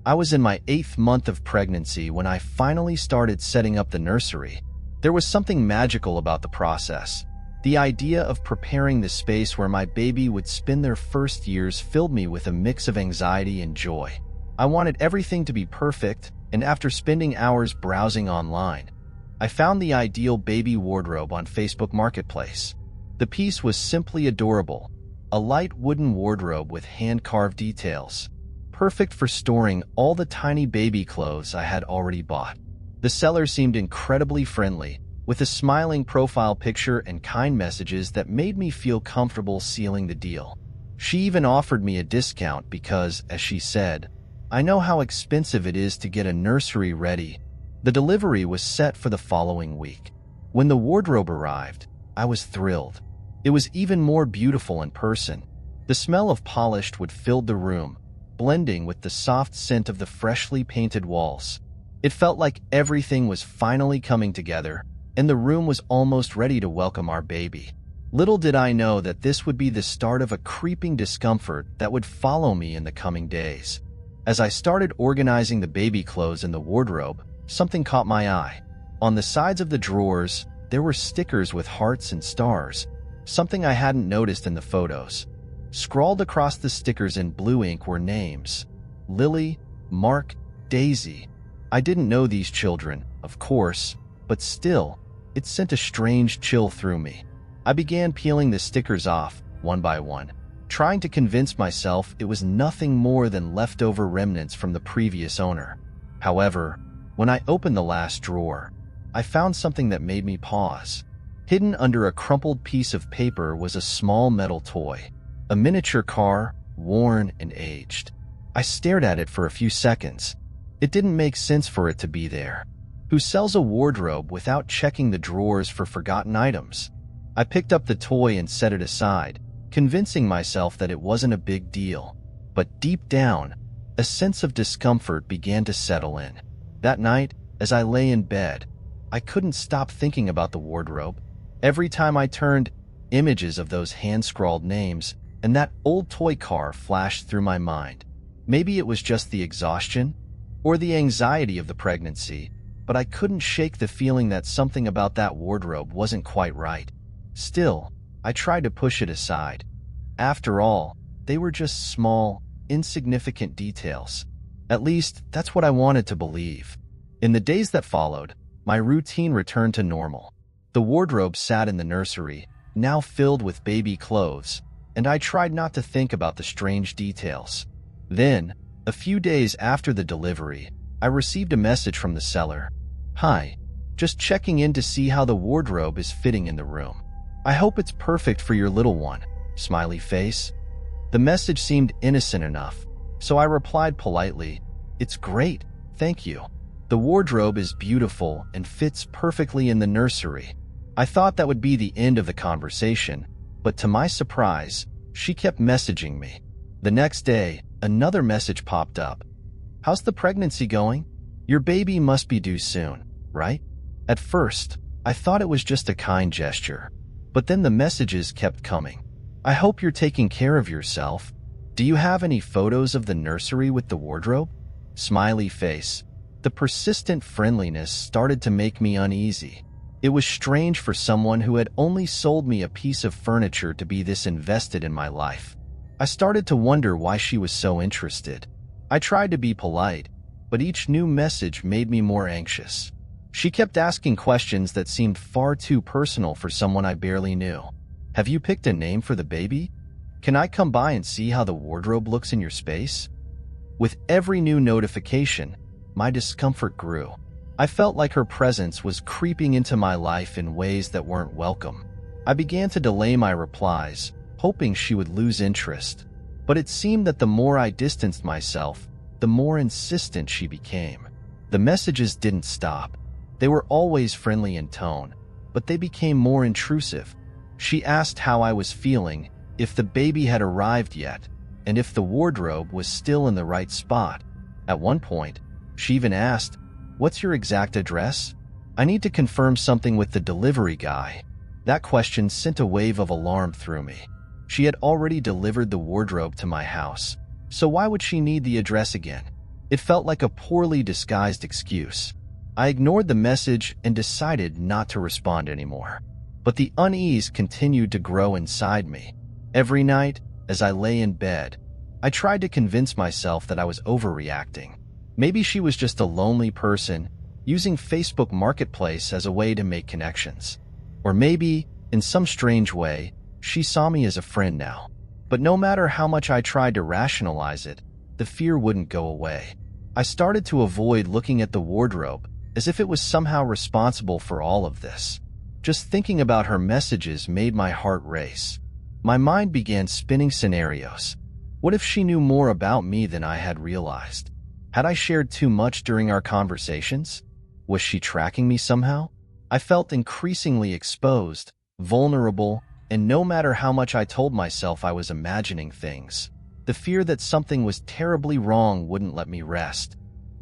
I was in my 8th month of pregnancy when I finally started setting up the nursery. There was something magical about the process. The idea of preparing the space where my baby would spend their first years filled me with a mix of anxiety and joy. I wanted everything to be perfect, and after spending hours browsing online, I found the ideal baby wardrobe on Facebook Marketplace. The piece was simply adorable, a light wooden wardrobe with hand-carved details, perfect for storing all the tiny baby clothes I had already bought. The seller seemed incredibly friendly, with a smiling profile picture and kind messages that made me feel comfortable sealing the deal. She even offered me a discount because, as she said, "I know how expensive it is to get a nursery ready." The delivery was set for the following week. When the wardrobe arrived, I was thrilled. It was even more beautiful in person. The smell of polished wood filled the room, blending with the soft scent of the freshly painted walls. It felt like everything was finally coming together, and the room was almost ready to welcome our baby. Little did I know that this would be the start of a creeping discomfort that would follow me in the coming days. As I started organizing the baby clothes in the wardrobe, something caught my eye. On the sides of the drawers, there were stickers with hearts and stars, something I hadn't noticed in the photos. Scrawled across the stickers in blue ink were names: Lily, Mark, Daisy. I didn't know these children, of course, but still, it sent a strange chill through me. I began peeling the stickers off, one by one, trying to convince myself it was nothing more than leftover remnants from the previous owner. However, when I opened the last drawer, I found something that made me pause. Hidden under a crumpled piece of paper was a small metal toy. A miniature car, worn and aged. I stared at it for a few seconds. It didn't make sense for it to be there. Who sells a wardrobe without checking the drawers for forgotten items? I picked up the toy and set it aside, convincing myself that it wasn't a big deal. But deep down, a sense of discomfort began to settle in. That night, as I lay in bed, I couldn't stop thinking about the wardrobe. Every time I turned, images of those hand-scrawled names and that old toy car flashed through my mind. Maybe it was just the exhaustion or the anxiety of the pregnancy, but I couldn't shake the feeling that something about that wardrobe wasn't quite right. Still, I tried to push it aside. After all, they were just small, insignificant details. At least, that's what I wanted to believe. In the days that followed, my routine returned to normal. The wardrobe sat in the nursery, now filled with baby clothes, and I tried not to think about the strange details. Then, a few days after the delivery, I received a message from the seller. "Hi, just checking in to see how the wardrobe is fitting in the room. I hope it's perfect for your little one." Smiley face. The message seemed innocent enough, so I replied politely, "It's great, thank you. The wardrobe is beautiful and fits perfectly in the nursery." I thought that would be the end of the conversation, but to my surprise, she kept messaging me. The next day, another message popped up. "How's the pregnancy going? Your baby must be due soon, right?" At first, I thought it was just a kind gesture, but then the messages kept coming. "I hope you're taking care of yourself. Do you have any photos of the nursery with the wardrobe?" Smiley face. The persistent friendliness started to make me uneasy. It was strange for someone who had only sold me a piece of furniture to be this invested in my life. I started to wonder why she was so interested. I tried to be polite, but each new message made me more anxious. She kept asking questions that seemed far too personal for someone I barely knew. "Have you picked a name for the baby? Can I come by and see how the wardrobe looks in your space?" With every new notification, my discomfort grew. I felt like her presence was creeping into my life in ways that weren't welcome. I began to delay my replies, hoping she would lose interest. But it seemed that the more I distanced myself, the more insistent she became. The messages didn't stop. They were always friendly in tone, but they became more intrusive. She asked how I was feeling, if the baby had arrived yet, and if the wardrobe was still in the right spot. At one point, she even asked, "What's your exact address? I need to confirm something with the delivery guy." That question sent a wave of alarm through me. She had already delivered the wardrobe to my house, so why would she need the address again? It felt like a poorly disguised excuse. I ignored the message and decided not to respond anymore. But the unease continued to grow inside me. Every night, as I lay in bed, I tried to convince myself that I was overreacting. Maybe she was just a lonely person using Facebook Marketplace as a way to make connections. Or maybe, in some strange way, she saw me as a friend now. But no matter how much I tried to rationalize it, the fear wouldn't go away. I started to avoid looking at the wardrobe as if it was somehow responsible for all of this. Just thinking about her messages made my heart race. My mind began spinning scenarios. What if she knew more about me than I had realized? Had I shared too much during our conversations? Was she tracking me somehow? I felt increasingly exposed, vulnerable, and no matter how much I told myself I was imagining things, the fear that something was terribly wrong wouldn't let me rest.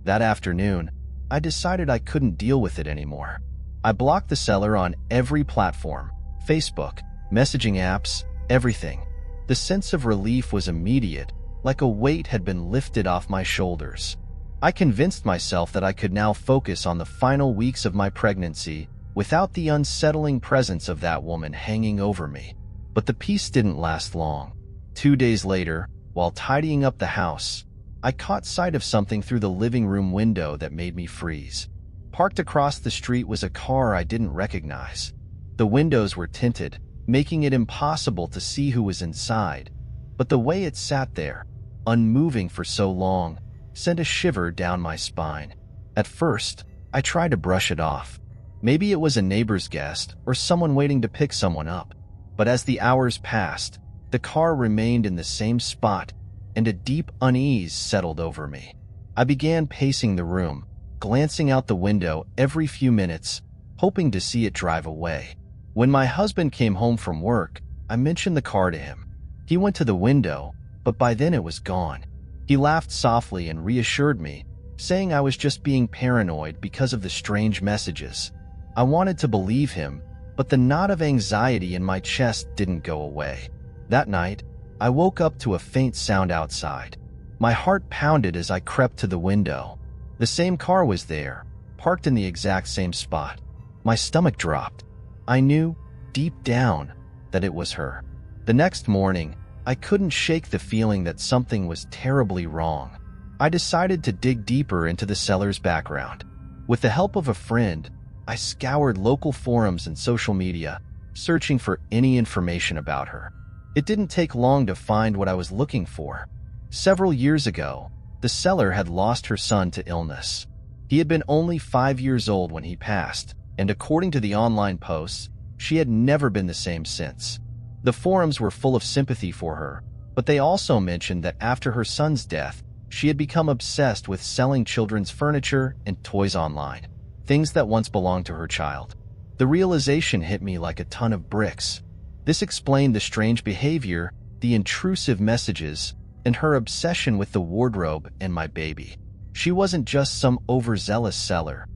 That afternoon, I decided I couldn't deal with it anymore. I blocked the seller on every platform, Facebook, messaging apps, everything. The sense of relief was immediate, like a weight had been lifted off my shoulders. I convinced myself that I could now focus on the final weeks of my pregnancy without the unsettling presence of that woman hanging over me. But the peace didn't last long. 2 days later, while tidying up the house, I caught sight of something through the living room window that made me freeze. Parked across the street was a car I didn't recognize. The windows were tinted, making it impossible to see who was inside. But the way it sat there, unmoving for so long, sent a shiver down my spine. At first, I tried to brush it off. Maybe it was a neighbor's guest or someone waiting to pick someone up. But as the hours passed, the car remained in the same spot, and a deep unease settled over me. I began pacing the room, glancing out the window every few minutes, hoping to see it drive away. When my husband came home from work, I mentioned the car to him. He went to the window, but by then it was gone. He laughed softly and reassured me, saying I was just being paranoid because of the strange messages. I wanted to believe him, but the knot of anxiety in my chest didn't go away. That night, I woke up to a faint sound outside. My heart pounded as I crept to the window. The same car was there, parked in the exact same spot. My stomach dropped. I knew, deep down, that it was her. The next morning, I couldn't shake the feeling that something was terribly wrong. I decided to dig deeper into the seller's background. With the help of a friend, I scoured local forums and social media, searching for any information about her. It didn't take long to find what I was looking for. Several years ago, the seller had lost her son to illness. He had been only 5 years old when he passed, and according to the online posts, she had never been the same since. The forums were full of sympathy for her, but they also mentioned that after her son's death, she had become obsessed with selling children's furniture and toys online, things that once belonged to her child. The realization hit me like a ton of bricks. This explained the strange behavior, the intrusive messages, and her obsession with the wardrobe and my baby. She wasn't just some overzealous seller.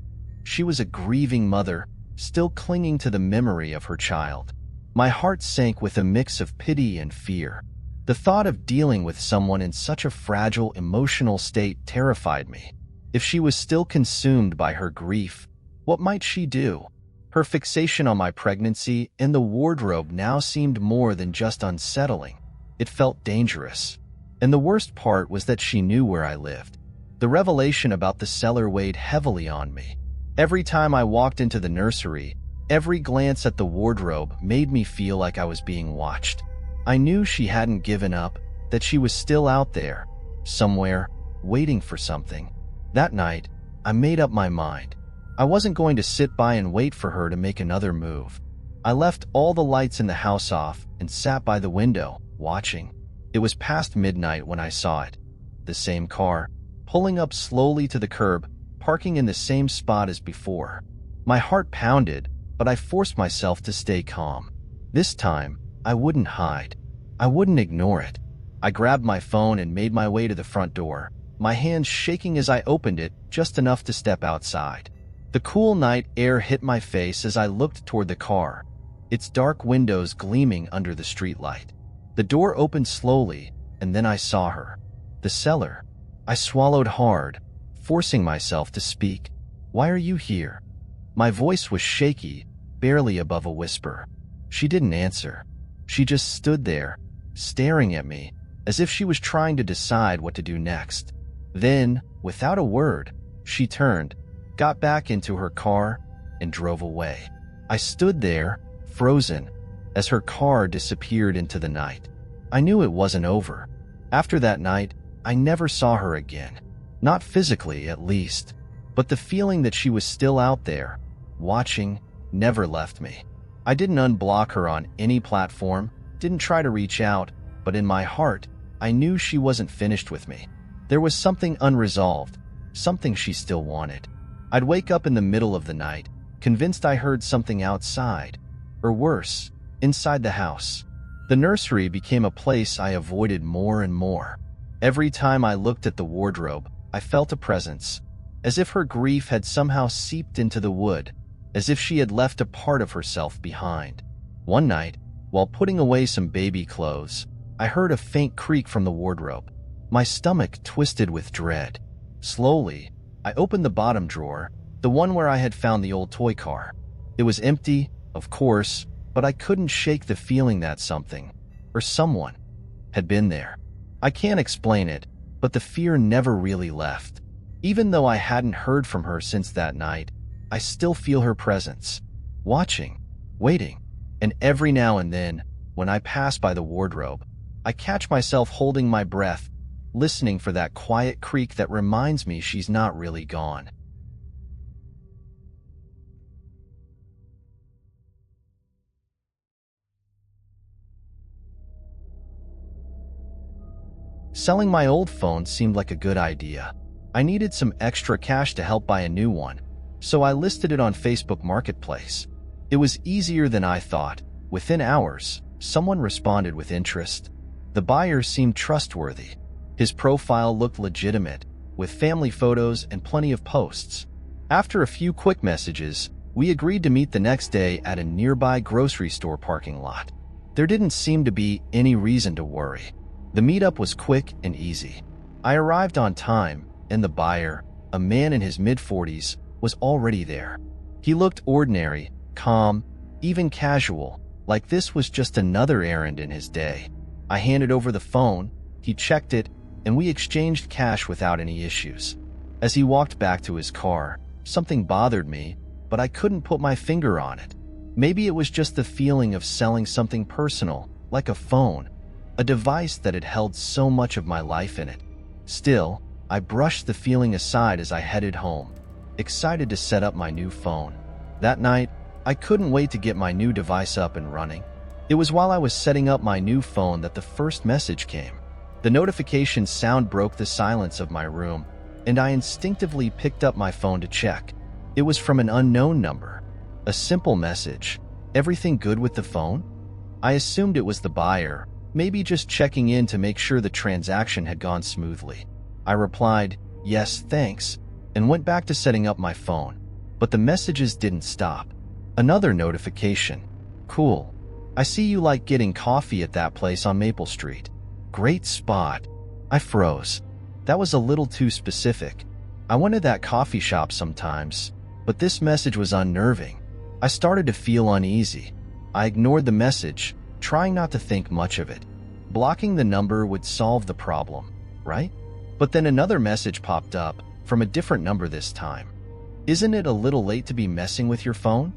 She was a grieving mother, still clinging to the memory of her child. My heart sank with a mix of pity and fear. The thought of dealing with someone in such a fragile emotional state terrified me. If she was still consumed by her grief, what might she do? Her fixation on my pregnancy and the wardrobe now seemed more than just unsettling. It felt dangerous. And the worst part was that she knew where I lived. The revelation about the seller weighed heavily on me. Every time I walked into the nursery, every glance at the wardrobe made me feel like I was being watched. I knew she hadn't given up, that she was still out there, somewhere, waiting for something. That night, I made up my mind. I wasn't going to sit by and wait for her to make another move. I left all the lights in the house off and sat by the window, watching. It was past midnight when I saw it. The same car, pulling up slowly to the curb, parking in the same spot as before. My heart pounded, but I forced myself to stay calm. This time, I wouldn't hide. I wouldn't ignore it. I grabbed my phone and made my way to the front door, my hands shaking as I opened it just enough to step outside. The cool night air hit my face as I looked toward the car, its dark windows gleaming under the streetlight. The door opened slowly, and then I saw her. The seller. I swallowed hard, forcing myself to speak. "Why are you here?" My voice was shaky, barely above a whisper. She didn't answer. She just stood there, staring at me, as if she was trying to decide what to do next. Then, without a word, she turned, got back into her car, and drove away. I stood there, frozen, as her car disappeared into the night. I knew it wasn't over. After that night, I never saw her again. Not physically, at least. But the feeling that she was still out there, watching, never left me. I didn't unblock her on any platform, didn't try to reach out, but in my heart, I knew she wasn't finished with me. There was something unresolved, something she still wanted. I'd wake up in the middle of the night, convinced I heard something outside, or worse, inside the house. The nursery became a place I avoided more and more. Every time I looked at the wardrobe, I felt a presence, as if her grief had somehow seeped into the wood, as if she had left a part of herself behind. One night, while putting away some baby clothes, I heard a faint creak from the wardrobe. My stomach twisted with dread. Slowly, I opened the bottom drawer, the one where I had found the old toy car. It was empty, of course, but I couldn't shake the feeling that something, or someone, had been there. I can't explain it, but the fear never really left. Even though I hadn't heard from her since that night, I still feel her presence, watching, waiting, and every now and then, when I pass by the wardrobe, I catch myself holding my breath, listening for that quiet creak that reminds me she's not really gone. Selling my old phone seemed like a good idea. I needed some extra cash to help buy a new one, so I listed it on Facebook Marketplace. It was easier than I thought. Within hours, someone responded with interest. The buyer seemed trustworthy. His profile looked legitimate, with family photos and plenty of posts. After a few quick messages, we agreed to meet the next day at a nearby grocery store parking lot. There didn't seem to be any reason to worry. The meetup was quick and easy. I arrived on time, and the buyer, a man in his mid-40s, was already there. He looked ordinary, calm, even casual, like this was just another errand in his day. I handed over the phone, he checked it, and we exchanged cash without any issues. As he walked back to his car, something bothered me, but I couldn't put my finger on it. Maybe it was just the feeling of selling something personal, like a phone, a device that had held so much of my life in it. Still, I brushed the feeling aside as I headed home, excited to set up my new phone. That night, I couldn't wait to get my new device up and running. It was while I was setting up my new phone that the first message came. The notification sound broke the silence of my room, and I instinctively picked up my phone to check. It was from an unknown number. A simple message. "Everything good with the phone?" I assumed it was the buyer, maybe just checking in to make sure the transaction had gone smoothly. I replied, "Yes, thanks," and went back to setting up my phone. But the messages didn't stop. Another notification. "Cool. I see you like getting coffee at that place on Maple Street. Great spot." I froze. That was a little too specific. I went to that coffee shop sometimes, but this message was unnerving. I started to feel uneasy. I ignored the message, trying not to think much of it. Blocking the number would solve the problem, right? But then another message popped up, from a different number this time. "Isn't it a little late to be messing with your phone?"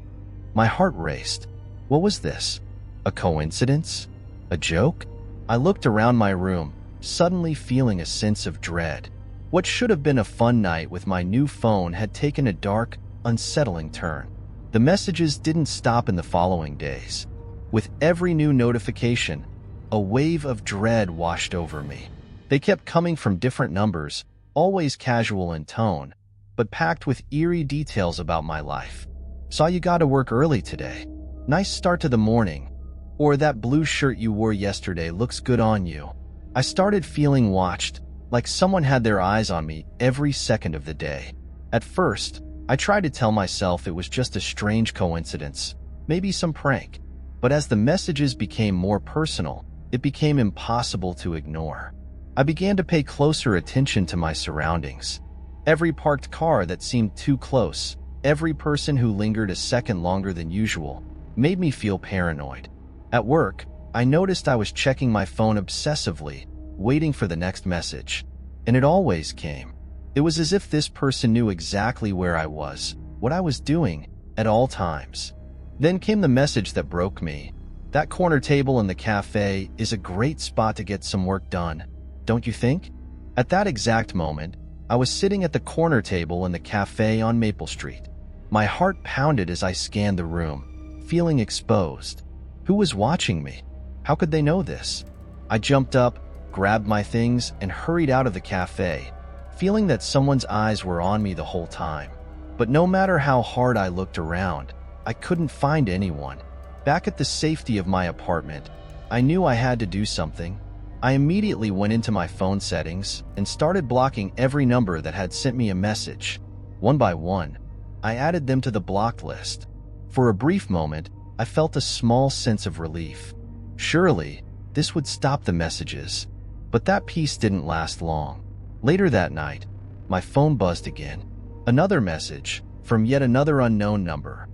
My heart raced. What was this? A coincidence? A joke? I looked around my room, suddenly feeling a sense of dread. What should have been a fun night with my new phone had taken a dark, unsettling turn. The messages didn't stop in the following days. With every new notification, a wave of dread washed over me. They kept coming from different numbers, always casual in tone, but packed with eerie details about my life. "Saw you got to work early today. Nice start to the morning." Or "That blue shirt you wore yesterday looks good on you." I started feeling watched, like someone had their eyes on me every second of the day. At first, I tried to tell myself it was just a strange coincidence, maybe some prank. But as the messages became more personal, it became impossible to ignore. I began to pay closer attention to my surroundings. Every parked car that seemed too close, every person who lingered a second longer than usual, made me feel paranoid. At work, I noticed I was checking my phone obsessively, waiting for the next message. And it always came. It was as if this person knew exactly where I was, what I was doing, at all times. Then came the message that broke me. That corner table in the cafe is a great spot to get some work done, don't you think? At that exact moment, I was sitting at the corner table in the cafe on Maple Street. My heart pounded as I scanned the room, feeling exposed. Who was watching me? How could they know this? I jumped up, grabbed my things, and hurried out of the cafe, feeling that someone's eyes were on me the whole time. But no matter how hard I looked around, I couldn't find anyone. Back at the safety of my apartment, I knew I had to do something. I immediately went into my phone settings and started blocking every number that had sent me a message. One by one, I added them to the blocked list. For a brief moment, I felt a small sense of relief. Surely, this would stop the messages. But that peace didn't last long. Later that night, my phone buzzed again. Another message from yet another unknown number.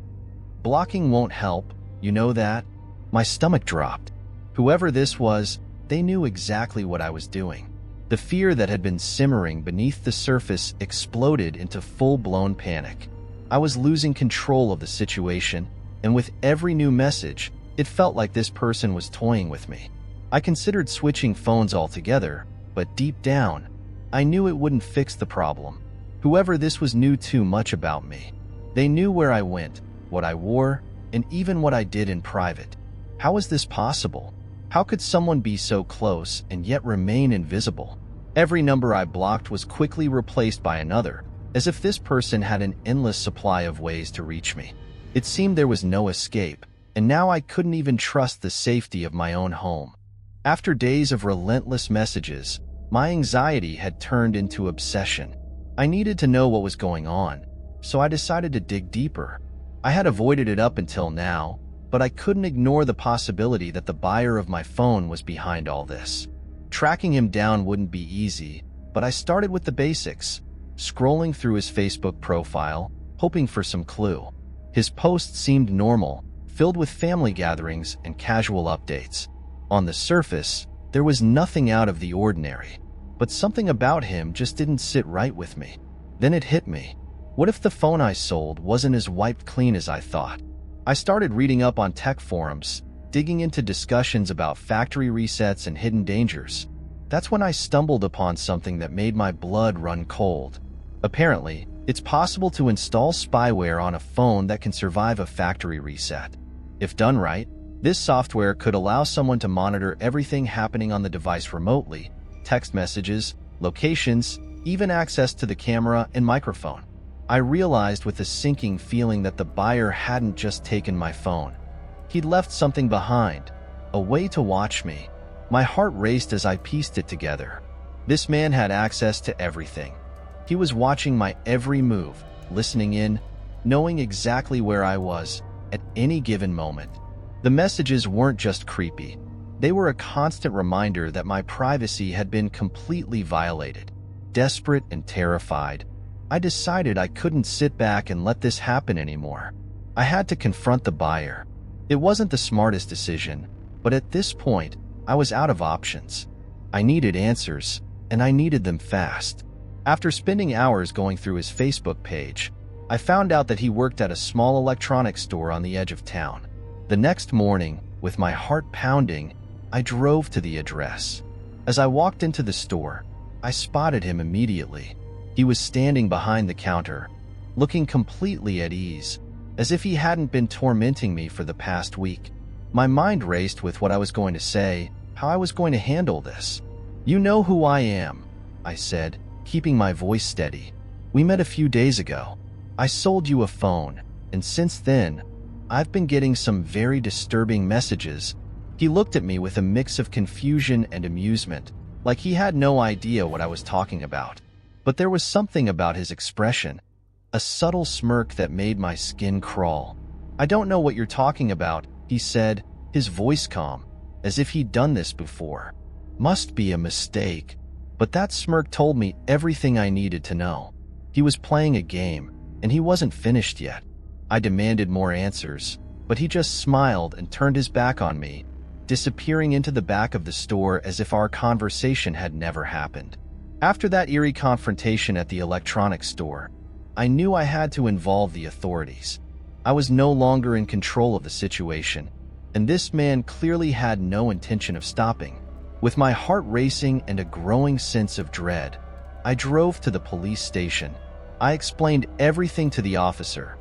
Blocking won't help, you know that? My stomach dropped. Whoever this was, they knew exactly what I was doing. The fear that had been simmering beneath the surface exploded into full-blown panic. I was losing control of the situation, and with every new message, it felt like this person was toying with me. I considered switching phones altogether, but deep down, I knew it wouldn't fix the problem. Whoever this was knew too much about me. They knew where I went, what I wore, and even what I did in private. How was this possible? How could someone be so close and yet remain invisible? Every number I blocked was quickly replaced by another, as if this person had an endless supply of ways to reach me. It seemed there was no escape, and now I couldn't even trust the safety of my own home. After days of relentless messages, my anxiety had turned into obsession. I needed to know what was going on, so I decided to dig deeper. I had avoided it up until now, but I couldn't ignore the possibility that the buyer of my phone was behind all this. Tracking him down wouldn't be easy, but I started with the basics, scrolling through his Facebook profile, hoping for some clue. His posts seemed normal, filled with family gatherings and casual updates. On the surface, there was nothing out of the ordinary, but something about him just didn't sit right with me. Then it hit me. What if the phone I sold wasn't as wiped clean as I thought? I started reading up on tech forums, digging into discussions about factory resets and hidden dangers. That's when I stumbled upon something that made my blood run cold. Apparently, it's possible to install spyware on a phone that can survive a factory reset. If done right, this software could allow someone to monitor everything happening on the device remotely: text messages, locations, even access to the camera and microphone. I realized with a sinking feeling that the buyer hadn't just taken my phone. He'd left something behind, a way to watch me. My heart raced as I pieced it together. This man had access to everything. He was watching my every move, listening in, knowing exactly where I was at any given moment. The messages weren't just creepy. They were a constant reminder that my privacy had been completely violated. Desperate and terrified, I decided I couldn't sit back and let this happen anymore. I had to confront the buyer. It wasn't the smartest decision, but at this point, I was out of options. I needed answers, and I needed them fast. After spending hours going through his Facebook page, I found out that he worked at a small electronics store on the edge of town. The next morning, with my heart pounding, I drove to the address. As I walked into the store, I spotted him immediately. He was standing behind the counter, looking completely at ease, as if he hadn't been tormenting me for the past week. My mind raced with what I was going to say, how I was going to handle this. "You know who I am," I said, keeping my voice steady. "We met a few days ago. I sold you a phone, and since then, I've been getting some very disturbing messages." He looked at me with a mix of confusion and amusement, like he had no idea what I was talking about. But there was something about his expression, a subtle smirk that made my skin crawl. "I don't know what you're talking about," he said, his voice calm, as if he'd done this before. "Must be a mistake." But that smirk told me everything I needed to know. He was playing a game, and he wasn't finished yet. I demanded more answers, but he just smiled and turned his back on me, disappearing into the back of the store as if our conversation had never happened. After that eerie confrontation at the electronics store, I knew I had to involve the authorities. I was no longer in control of the situation, and this man clearly had no intention of stopping. With my heart racing and a growing sense of dread, I drove to the police station. I explained everything to the officer: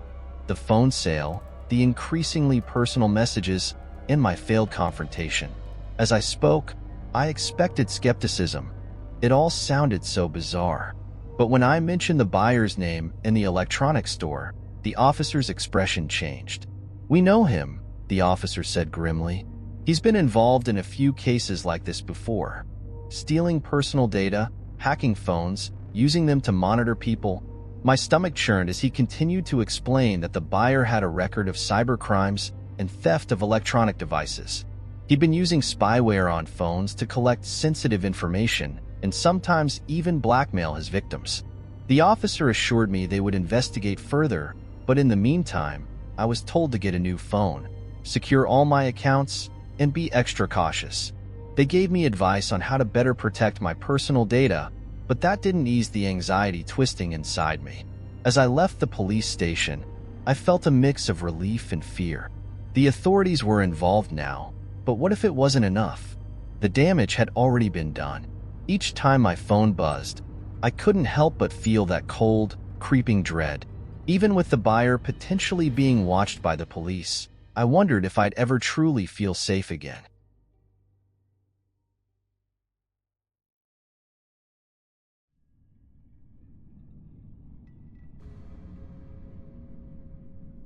the phone sale, the increasingly personal messages, and my failed confrontation. As I spoke, I expected skepticism. It all sounded so bizarre. But when I mentioned the buyer's name in the electronics store, the officer's expression changed. "We know him," the officer said grimly. "He's been involved in a few cases like this before. Stealing personal data, hacking phones, using them to monitor people." My stomach churned as he continued to explain that the buyer had a record of cybercrimes and theft of electronic devices. He'd been using spyware on phones to collect sensitive information and sometimes even blackmail his victims. The officer assured me they would investigate further, but in the meantime, I was told to get a new phone, secure all my accounts, and be extra cautious. They gave me advice on how to better protect my personal data, but that didn't ease the anxiety twisting inside me. As I left the police station, I felt a mix of relief and fear. The authorities were involved now, but what if it wasn't enough? The damage had already been done. Each time my phone buzzed, I couldn't help but feel that cold, creeping dread. Even with the buyer potentially being watched by the police, I wondered if I'd ever truly feel safe again.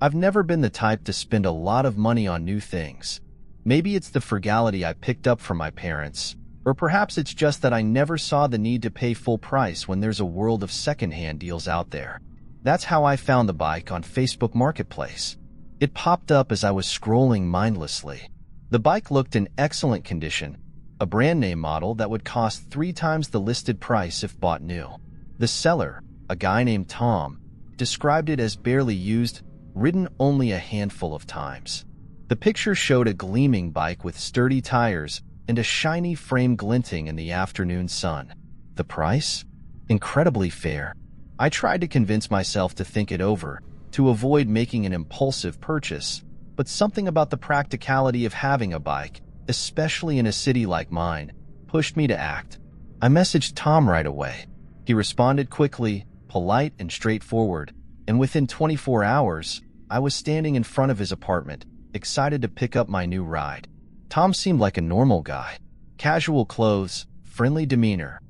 I've never been the type to spend a lot of money on new things. Maybe it's the frugality I picked up from my parents, or perhaps it's just that I never saw the need to pay full price when there's a world of secondhand deals out there. That's how I found the bike on Facebook Marketplace. It popped up as I was scrolling mindlessly. The bike looked in excellent condition, a brand name model that would cost 3 times the listed price if bought new. The seller, a guy named Tom, described it as barely used, ridden only a handful of times. The picture showed a gleaming bike with sturdy tires and a shiny frame glinting in the afternoon sun. The price? Incredibly fair. I tried to convince myself to think it over, to avoid making an impulsive purchase, but something about the practicality of having a bike, especially in a city like mine, pushed me to act. I messaged Tom right away. He responded quickly, polite and straightforward, and within 24 hours, I was standing in front of his apartment, excited to pick up my new ride. Tom seemed like a normal guy. Casual clothes, friendly demeanor.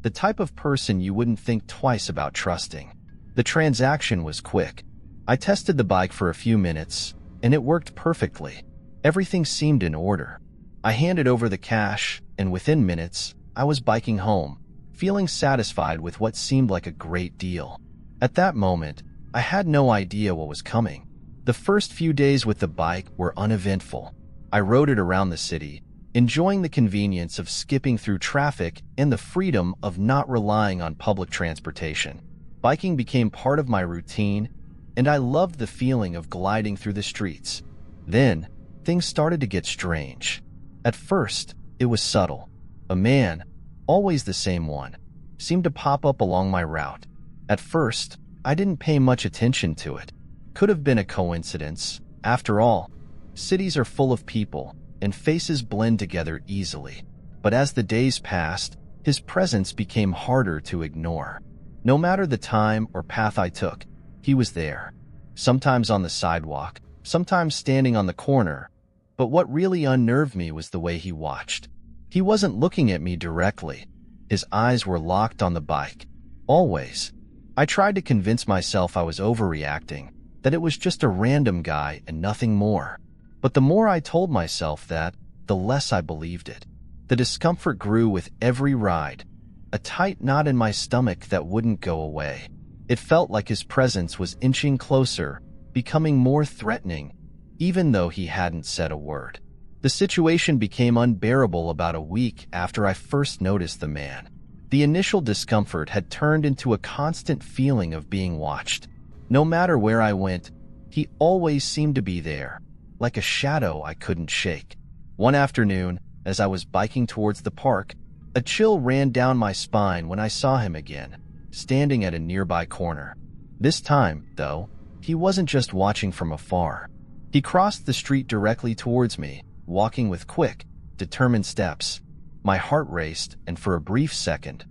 The type of person you wouldn't think twice about trusting. The transaction was quick. I tested the bike for a few minutes, and it worked perfectly. Everything seemed in order. I handed over the cash, and within minutes, I was biking home, feeling satisfied with what seemed like a great deal. At that moment, I had no idea what was coming. The first few days with the bike were uneventful. I rode it around the city, enjoying the convenience of skipping through traffic and the freedom of not relying on public transportation. Biking became part of my routine, and I loved the feeling of gliding through the streets. Then, things started to get strange. At first, it was subtle. A man, always the same one, seemed to pop up along my route. At first, I didn't pay much attention to it. Could have been a coincidence. After all, cities are full of people, and faces blend together easily. But as the days passed, his presence became harder to ignore. No matter the time or path I took, he was there. Sometimes on the sidewalk, sometimes standing on the corner. But what really unnerved me was the way he watched. He wasn't looking at me directly. His eyes were locked on the bike. Always. I tried to convince myself I was overreacting, that it was just a random guy and nothing more. But the more I told myself that, the less I believed it. The discomfort grew with every ride, a tight knot in my stomach that wouldn't go away. It felt like his presence was inching closer, becoming more threatening, even though he hadn't said a word. The situation became unbearable about a week after I first noticed the man. The initial discomfort had turned into a constant feeling of being watched. No matter where I went, he always seemed to be there, like a shadow I couldn't shake. One afternoon, as I was biking towards the park, a chill ran down my spine when I saw him again, standing at a nearby corner. This time, though, he wasn't just watching from afar. He crossed the street directly towards me, walking with quick, determined steps. My heart raced, and for a brief second,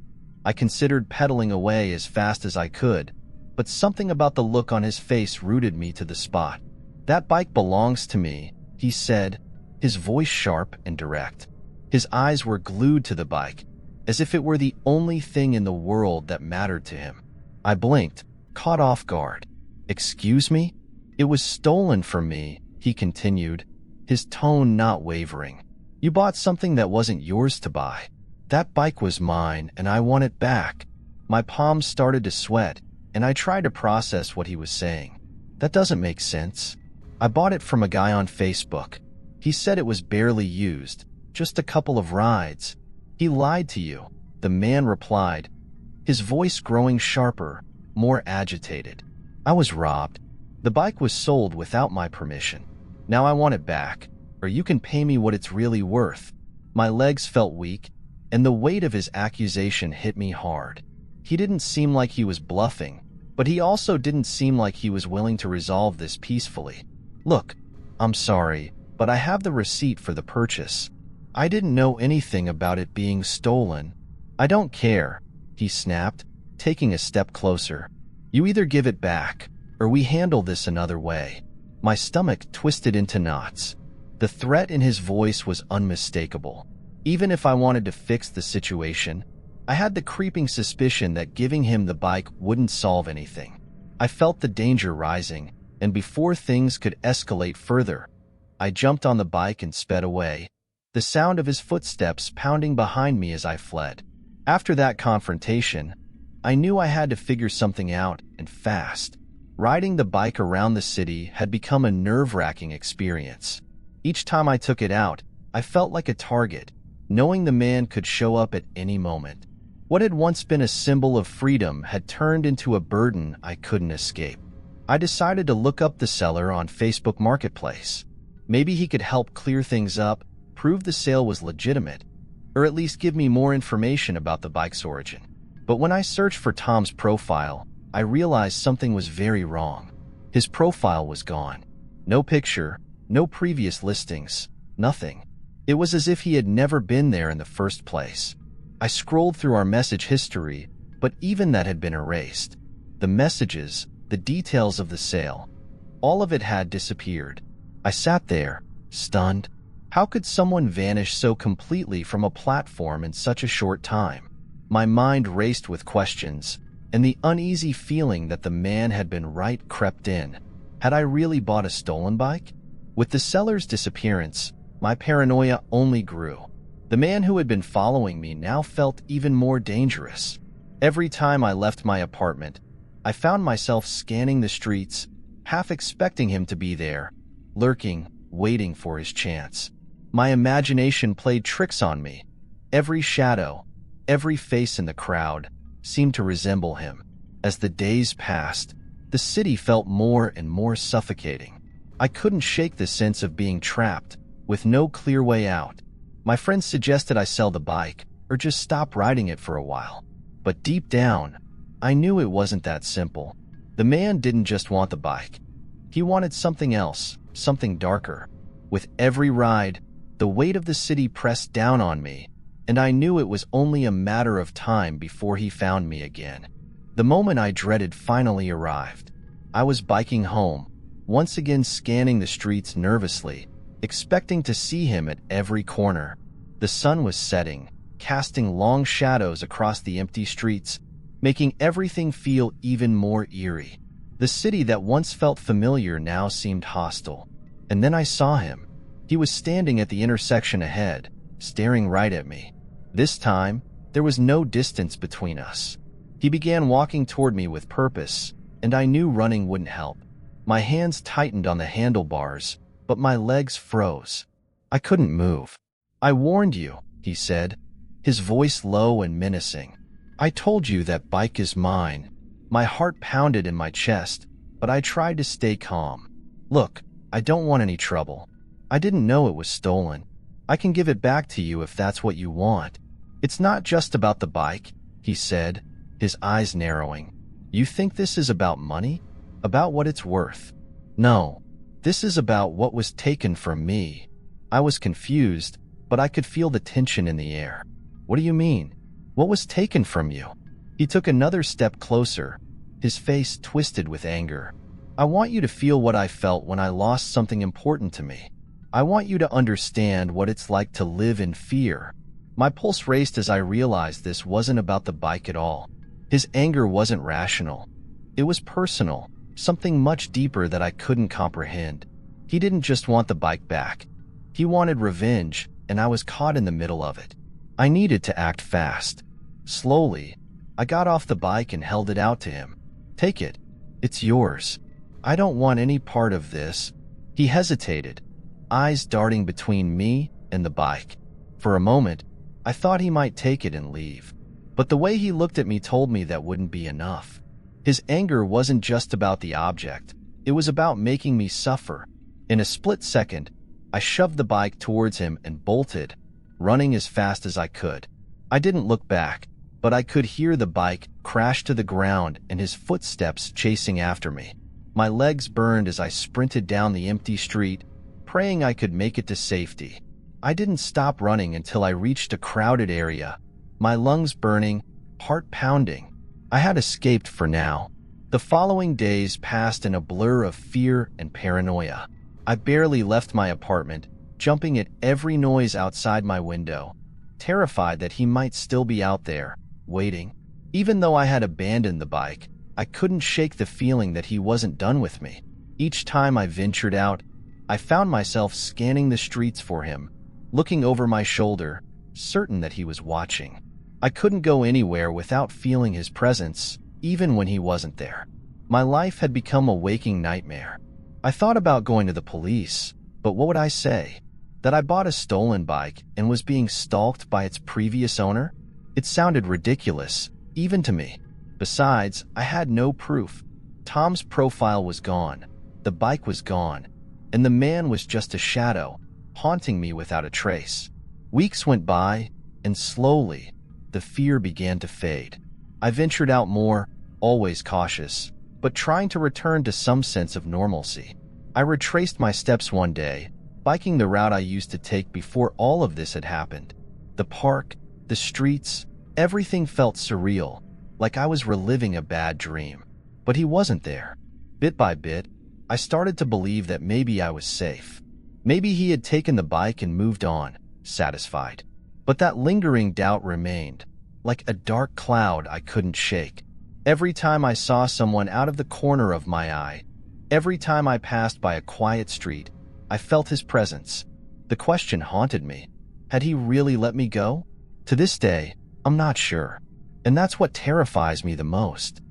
I considered pedaling away as fast as I could, but something about the look on his face rooted me to the spot. "That bike belongs to me," he said, his voice sharp and direct. His eyes were glued to the bike, as if it were the only thing in the world that mattered to him. I blinked, caught off guard. "Excuse me?" "It was stolen from me," he continued, his tone not wavering. "You bought something that wasn't yours to buy." "That bike was mine, and I want it back." My palms started to sweat, and I tried to process what he was saying. "That doesn't make sense. I bought it from a guy on Facebook. He said it was barely used, just a couple of rides." "He lied to you," the man replied, his voice growing sharper, more agitated. "I was robbed. The bike was sold without my permission. Now I want it back, or you can pay me what it's really worth." My legs felt weak, and the weight of his accusation hit me hard. He didn't seem like he was bluffing, but he also didn't seem like he was willing to resolve this peacefully. "Look, I'm sorry, but I have the receipt for the purchase. I didn't know anything about it being stolen." "I don't care," he snapped, taking a step closer. "You either give it back, or we handle this another way." My stomach twisted into knots. The threat in his voice was unmistakable. Even if I wanted to fix the situation, I had the creeping suspicion that giving him the bike wouldn't solve anything. I felt the danger rising, and before things could escalate further, I jumped on the bike and sped away, the sound of his footsteps pounding behind me as I fled. After that confrontation, I knew I had to figure something out, and fast. Riding the bike around the city had become a nerve-wracking experience. Each time I took it out, I felt like a target, knowing the man could show up at any moment. What had once been a symbol of freedom had turned into a burden I couldn't escape. I decided to look up the seller on Facebook Marketplace. Maybe he could help clear things up, prove the sale was legitimate, or at least give me more information about the bike's origin. But when I searched for Tom's profile, I realized something was very wrong. His profile was gone. No picture, no previous listings, nothing. It was as if he had never been there in the first place. I scrolled through our message history, but even that had been erased. The messages, the details of the sale, all of it had disappeared. I sat there, stunned. How could someone vanish so completely from a platform in such a short time? My mind raced with questions, and the uneasy feeling that the man had been right crept in. Had I really bought a stolen bike? With the seller's disappearance, my paranoia only grew. The man who had been following me now felt even more dangerous. Every time I left my apartment, I found myself scanning the streets, half expecting him to be there, lurking, waiting for his chance. My imagination played tricks on me. Every shadow, every face in the crowd seemed to resemble him. As the days passed, the city felt more and more suffocating. I couldn't shake the sense of being trapped, with no clear way out. My friends suggested I sell the bike, or just stop riding it for a while. But deep down, I knew it wasn't that simple. The man didn't just want the bike. He wanted something else, something darker. With every ride, the weight of the city pressed down on me, and I knew it was only a matter of time before he found me again. The moment I dreaded finally arrived. I was biking home, once again scanning the streets nervously, expecting to see him at every corner. The sun was setting, casting long shadows across the empty streets, making everything feel even more eerie. The city that once felt familiar now seemed hostile. And then I saw him. He was standing at the intersection ahead, staring right at me. This time, there was no distance between us. He began walking toward me with purpose, and I knew running wouldn't help. My hands tightened on the handlebars, but my legs froze. I couldn't move. "I warned you," he said, his voice low and menacing. I told you that bike is mine. My heart pounded in my chest, but I tried to stay calm. Look, I don't want any trouble. I didn't know it was stolen. I can give it back to you if that's what you want. It's not just about the bike, he said, his eyes narrowing. You think this is about money? About what it's worth? No, this is about what was taken from me. I was confused, but I could feel the tension in the air. What do you mean? What was taken from you? He took another step closer, his face twisted with anger. I want you to feel what I felt when I lost something important to me. I want you to understand what it's like to live in fear. My pulse raced as I realized this wasn't about the bike at all. His anger wasn't rational. It was personal, something much deeper that I couldn't comprehend. He didn't just want the bike back. He wanted revenge, and I was caught in the middle of it. I needed to act fast. Slowly, I got off the bike and held it out to him. Take it. It's yours. I don't want any part of this. He hesitated, eyes darting between me and the bike. For a moment, I thought he might take it and leave. But the way he looked at me told me that wouldn't be enough. His anger wasn't just about the object. It was about making me suffer. In a split second, I shoved the bike towards him and bolted, running as fast as I could. I didn't look back, but I could hear the bike crash to the ground and his footsteps chasing after me. My legs burned as I sprinted down the empty street, praying I could make it to safety. I didn't stop running until I reached a crowded area, my lungs burning, heart pounding. I had escaped for now. The following days passed in a blur of fear and paranoia. I barely left my apartment, jumping at every noise outside my window, terrified that he might still be out there, waiting. Even though I had abandoned the bike, I couldn't shake the feeling that he wasn't done with me. Each time I ventured out, I found myself scanning the streets for him, looking over my shoulder, certain that he was watching. I couldn't go anywhere without feeling his presence, even when he wasn't there. My life had become a waking nightmare. I thought about going to the police, but what would I say? That I bought a stolen bike and was being stalked by its previous owner? It sounded ridiculous, even to me. Besides, I had no proof. Tom's profile was gone, the bike was gone, and the man was just a shadow, haunting me without a trace. Weeks went by, and slowly, the fear began to fade. I ventured out more, always cautious, but trying to return to some sense of normalcy. I retraced my steps one day, biking the route I used to take before all of this had happened. The park, the streets, everything felt surreal, like I was reliving a bad dream. But he wasn't there. Bit by bit, I started to believe that maybe I was safe. Maybe he had taken the bike and moved on, satisfied. But that lingering doubt remained, like a dark cloud I couldn't shake. Every time I saw someone out of the corner of my eye, every time I passed by a quiet street, I felt his presence. The question haunted me. Had he really let me go? To this day, I'm not sure. And that's what terrifies me the most.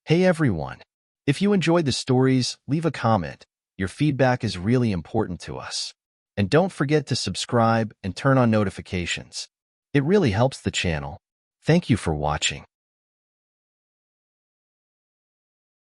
Hey everyone. If you enjoyed the stories, leave a comment. Your feedback is really important to us. And don't forget to subscribe and turn on notifications. It really helps the channel. Thank you for watching.